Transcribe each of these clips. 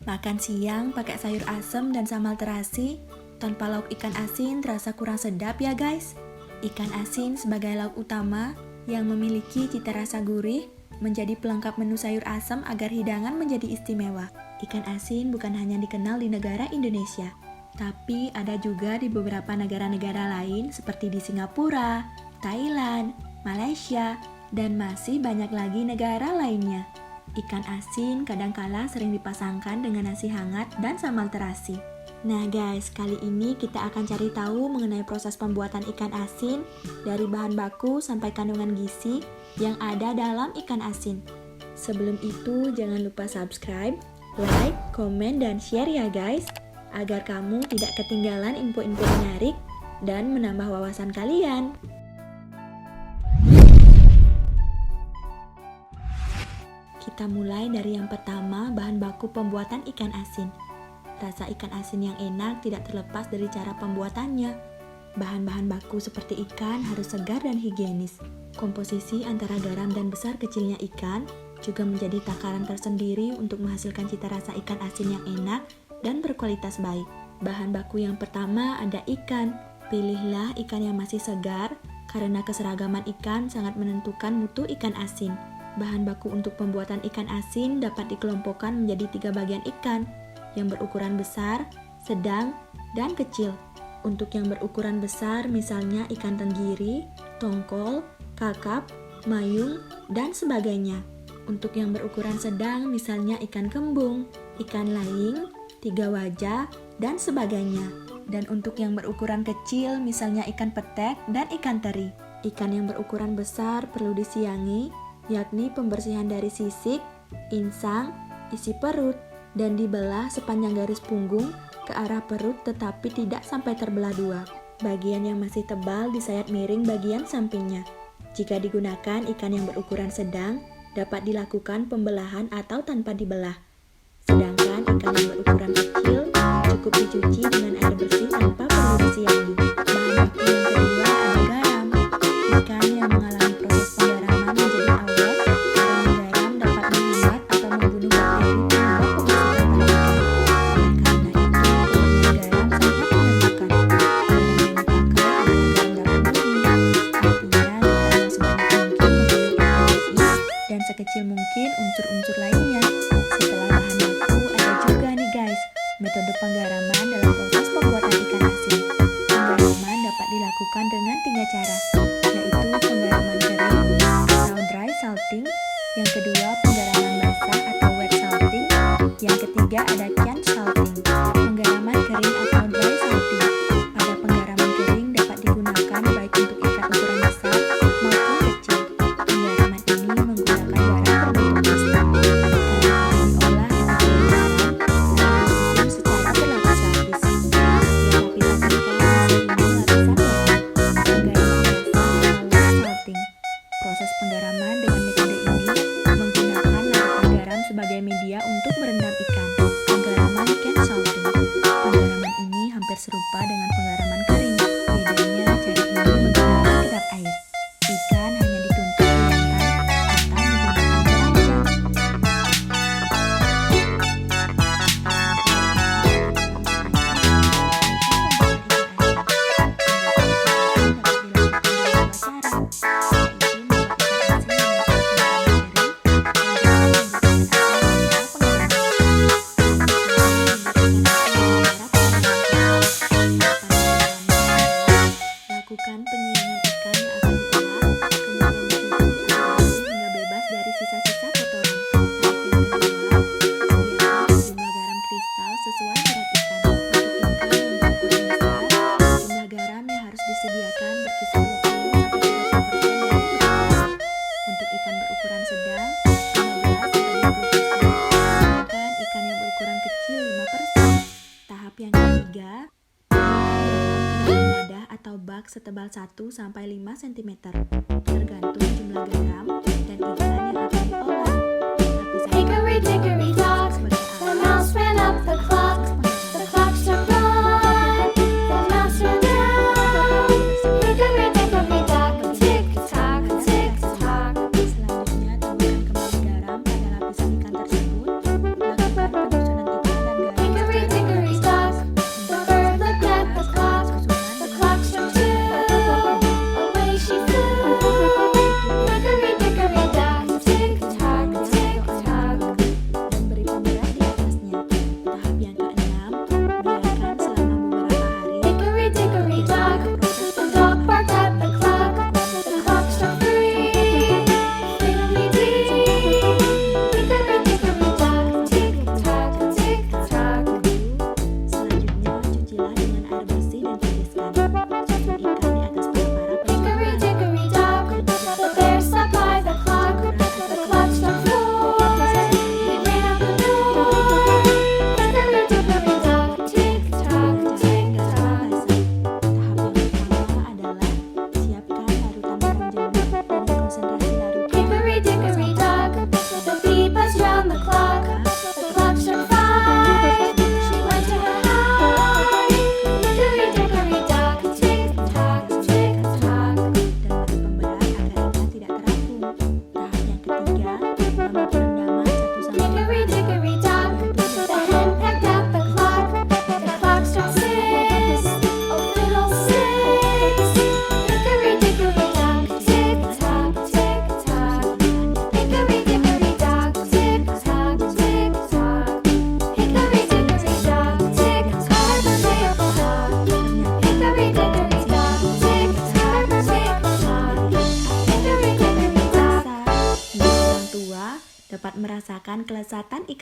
Makan siang pakai sayur asem dan sambal terasi, tanpa lauk ikan asin terasa kurang sedap ya guys. Ikan asin sebagai lauk utama yang memiliki cita rasa gurih, menjadi pelengkap menu sayur asem agar hidangan menjadi istimewa. Ikan asin bukan hanya dikenal di negara Indonesia, tapi ada juga di beberapa negara-negara lain seperti di Singapura, Thailand, Malaysia, dan masih banyak lagi negara lainnya. Ikan asin kadangkala sering dipasangkan dengan nasi hangat dan sambal terasi. Nah guys, kali ini kita akan cari tahu mengenai proses pembuatan ikan asin dari bahan baku sampai kandungan gizi yang ada dalam ikan asin. Sebelum itu, jangan lupa subscribe, like, komen, dan share ya guys, agar kamu tidak ketinggalan info-info menarik dan menambah wawasan kalian. Kita mulai dari yang pertama, bahan baku pembuatan ikan asin. Rasa ikan asin yang enak tidak terlepas dari cara pembuatannya. Bahan-bahan baku seperti ikan harus segar dan higienis. Komposisi antara garam dan besar kecilnya ikan juga menjadi takaran tersendiri untuk menghasilkan cita rasa ikan asin yang enak dan berkualitas baik. Bahan baku yang pertama ada ikan. Pilihlah ikan yang masih segar karena keseragaman ikan sangat menentukan mutu ikan asin. Bahan baku untuk pembuatan ikan asin dapat dikelompokkan menjadi 3 bagian ikan yang berukuran besar, sedang, dan kecil. Untuk yang berukuran besar misalnya ikan tenggiri, tongkol, kakap, mayung, dan sebagainya. Untuk yang berukuran sedang misalnya ikan kembung, ikan laing, 3 wajah, dan sebagainya. Dan untuk yang berukuran kecil misalnya ikan petek dan ikan teri. Ikan yang berukuran besar perlu disiangi, yakni pembersihan dari sisik, insang, isi perut, dan dibelah sepanjang garis punggung ke arah perut tetapi tidak sampai terbelah 2. Bagian yang masih tebal disayat miring bagian sampingnya. Jika digunakan ikan yang berukuran sedang, dapat dilakukan pembelahan atau tanpa dibelah. Sedangkan ikan yang berukuran kecil cukup dicuci dengan air bersih tanpa perlu disiangi. Bahan baku yang kedua ada garam. Ikan yang mengalami proses penggaraman menjadi awet karena garam dapat menghambat atau membunuh bakteri penyebab pembusukan pada ikan. Oleh karena itu, penggunaan garam sangat menentukan. Garam yang dipakai adalah garam dapur murni, artinya garam yang sebanyak mungkin mengandung protein dan sekecil mungkin unsur-unsur lainnya. Setelah bahan baku, ada juga nih guys, metode penggaraman dalam proses pembuatan ikan asin. Penggaraman dapat dilakukan dengan 3 cara, yaitu penggaraman kering atau dry salting, yang kedua penggaraman basah atau wet salting, yang ketiga ada can salting. Penggaraman kering atau dry salting. Pada penggaraman kering dapat digunakan baik untuk ikan ukuran besar maupun kecil. Penggaraman ini menggunakan garam berbentuk pasta. Garam diolah dengan garam dan disusun secara berlapis-lapis. Setiap lapisan ikan memiliki lapisan garam. Penggaraman basah atau wet salting. Proses penggaraman dengan metode ini menggunakan larutan garam sebagai media untuk merendam ikan. Penggaraman can salting. Penggaraman ini hampir serupa dengan penggaraman kering. Bedanya cara ini menggunakan kedap air. Ikan hanya ditumpuk di lantai atau menggunakan keranjang. Lakukan penyiangan ikan yang akan diolah, kemudian dicuci atau direbus hingga bebas dari sisa-sisa kotoran. Tahap yang kedua, sediakan jumlah garam kristal sesuai berat ikan. Untuk ikan yang berukuran besar, jumlah garam yang harus disediakan berkisar 20-30% dari berat ikan. Untuk ikan berukuran sedang, 15-20%. Sedangkan ikan yang berukuran kecil 5%. Tahap yang ketiga, dalam wadah atau bak setebal 1-5 cm, tergantung jumlah garam dan ikan yang akan diolah. Lapisan Hickory dickory dock, the mouse ran up the clock. The clock struck one, the mouse ran down. Hickory dickory dock, tick tock, tick tock. Selanjutnya tambahkan kembali garam pada lapisan ikan tersebut. Lakukan penyusunan ikan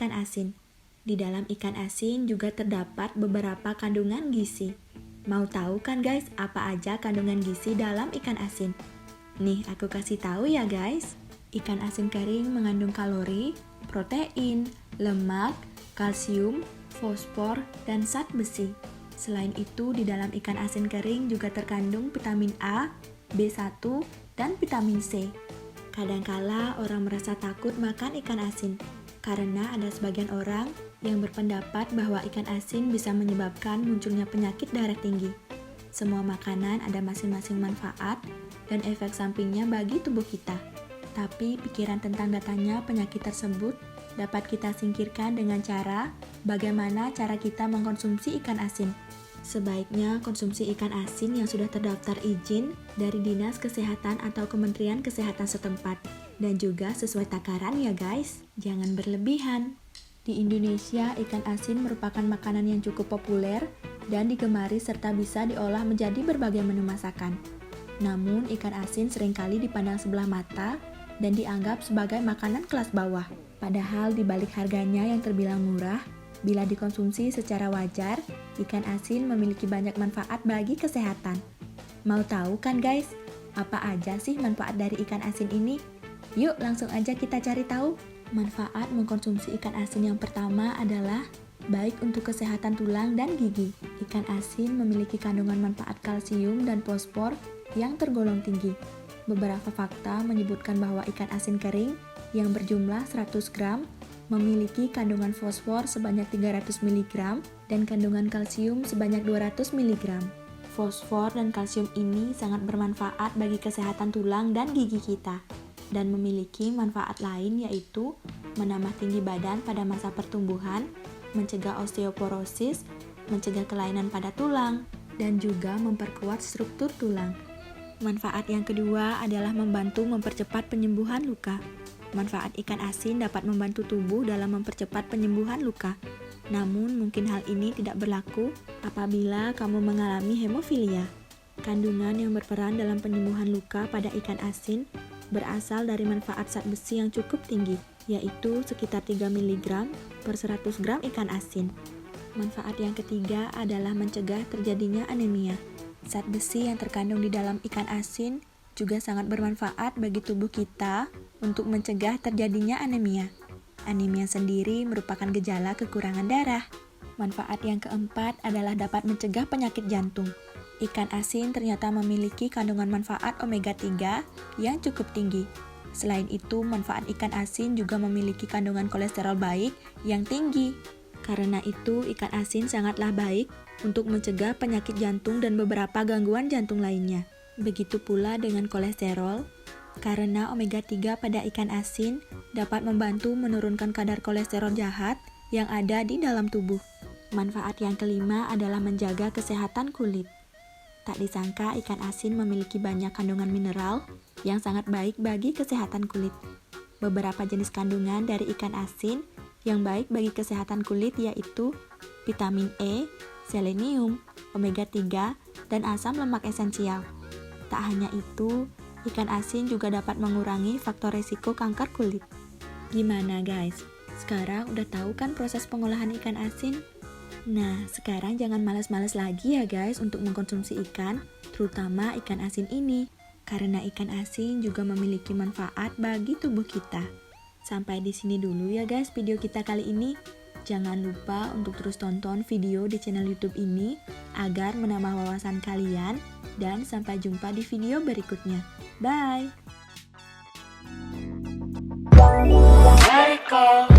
ikan asin. Di dalam ikan asin juga terdapat beberapa kandungan gizi. Mau tahu kan guys, apa aja kandungan gizi dalam ikan asin? Nih, aku kasih tahu ya guys. Ikan asin kering mengandung kalori, protein, lemak, kalsium, fosfor, dan zat besi. Selain itu, di dalam ikan asin kering juga terkandung vitamin A, B1, dan vitamin C. Kadangkala orang merasa takut makan ikan asin, karena ada sebagian orang yang berpendapat bahwa ikan asin bisa menyebabkan munculnya penyakit darah tinggi. Semua makanan ada masing-masing manfaat dan efek sampingnya bagi tubuh kita. Tapi pikiran tentang datangnya penyakit tersebut dapat kita singkirkan dengan cara bagaimana cara kita mengkonsumsi ikan asin. Sebaiknya konsumsi ikan asin yang sudah terdaftar izin dari Dinas Kesehatan atau Kementerian Kesehatan setempat. Dan juga sesuai takaran ya guys, jangan berlebihan. Di Indonesia, ikan asin merupakan makanan yang cukup populer dan digemari serta bisa diolah menjadi berbagai menu masakan. Namun, ikan asin seringkali dipandang sebelah mata dan dianggap sebagai makanan kelas bawah. Padahal di balik harganya yang terbilang murah, bila dikonsumsi secara wajar, ikan asin memiliki banyak manfaat bagi kesehatan. Mau tahu kan guys, apa aja sih manfaat dari ikan asin ini? Yuk langsung aja kita cari tahu. Manfaat mengkonsumsi ikan asin yang pertama adalah baik untuk kesehatan tulang dan gigi. Ikan asin memiliki kandungan manfaat kalsium dan fosfor yang tergolong tinggi. Beberapa fakta menyebutkan bahwa ikan asin kering yang berjumlah 100 gram memiliki kandungan fosfor sebanyak 300 mg dan kandungan kalsium sebanyak 200 mg. Fosfor dan kalsium ini sangat bermanfaat bagi kesehatan tulang dan gigi kita, dan memiliki manfaat lain yaitu menambah tinggi badan pada masa pertumbuhan, mencegah osteoporosis, mencegah kelainan pada tulang, dan juga memperkuat struktur tulang. Manfaat yang kedua adalah membantu mempercepat penyembuhan luka. Manfaat ikan asin dapat membantu tubuh dalam mempercepat penyembuhan luka. Namun mungkin hal ini tidak berlaku apabila kamu mengalami hemofilia. Kandungan yang berperan dalam penyembuhan luka pada ikan asin berasal dari manfaat zat besi yang cukup tinggi, yaitu sekitar 3 mg per 100 gram ikan asin. Manfaat yang ketiga adalah mencegah terjadinya anemia. Zat besi yang terkandung di dalam ikan asin juga sangat bermanfaat bagi tubuh kita untuk mencegah terjadinya anemia. Anemia sendiri merupakan gejala kekurangan darah. Manfaat yang keempat adalah dapat mencegah penyakit jantung. Ikan asin ternyata memiliki kandungan manfaat omega 3 yang cukup tinggi. Selain itu, manfaat ikan asin juga memiliki kandungan kolesterol baik yang tinggi. Karena itu, ikan asin sangatlah baik untuk mencegah penyakit jantung dan beberapa gangguan jantung lainnya. Begitu pula dengan kolesterol, karena omega 3 pada ikan asin dapat membantu menurunkan kadar kolesterol jahat yang ada di dalam tubuh. Manfaat yang kelima adalah menjaga kesehatan kulit. Tak disangka ikan asin memiliki banyak kandungan mineral yang sangat baik bagi kesehatan kulit. Beberapa jenis kandungan dari ikan asin yang baik bagi kesehatan kulit yaitu vitamin E, selenium, omega 3, dan asam lemak esensial. Tak hanya itu, ikan asin juga dapat mengurangi faktor resiko kanker kulit. Gimana guys? Sekarang udah tahu kan proses pengolahan ikan asin? Nah, sekarang jangan malas-malas lagi ya guys untuk mengkonsumsi ikan, terutama ikan asin ini. Karena ikan asin juga memiliki manfaat bagi tubuh kita. Sampai di sini dulu ya guys video kita kali ini. Jangan lupa untuk terus tonton video di channel YouTube ini agar menambah wawasan kalian, dan sampai jumpa di video berikutnya. Bye! Let it go.